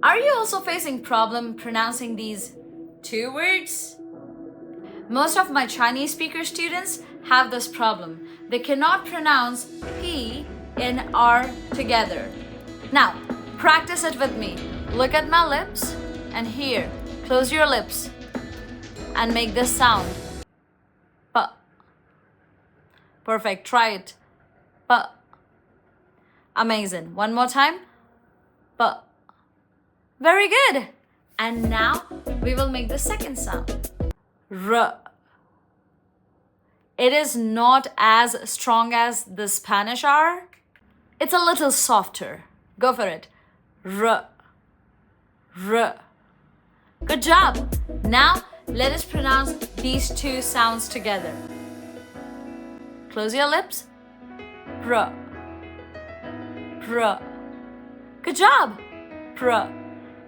Are you also facing problem pronouncing these two words? Most of my Chinese speaker students have this problem. They cannot pronounce P and R together. Now, practice it with me. Look at my lips and here, close your lips and make this sound. P. Perfect, try it. P. Amazing. One more time. P. Very good. And now we will make the second sound. R. It is not as strong as the Spanish R. It's a little softer. Go for it. R. R. Good job. Now let us pronounce these two sounds together. Close your lips. R. R. Good job. R.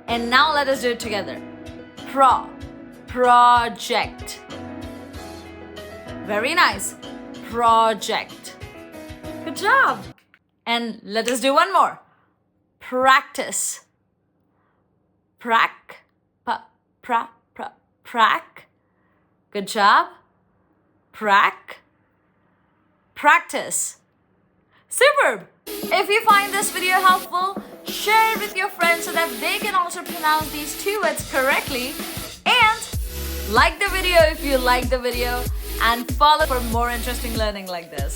And now let us do it together. Project. Very nice. Project. Good job. And let us do one more. Practice. Prac. Prac. Good job. Practice. Superb. If you find this video helpful, share it with your friends so that they can also pronounce these two words correctly. And like the video if you like the video, and follow for more interesting learning like this.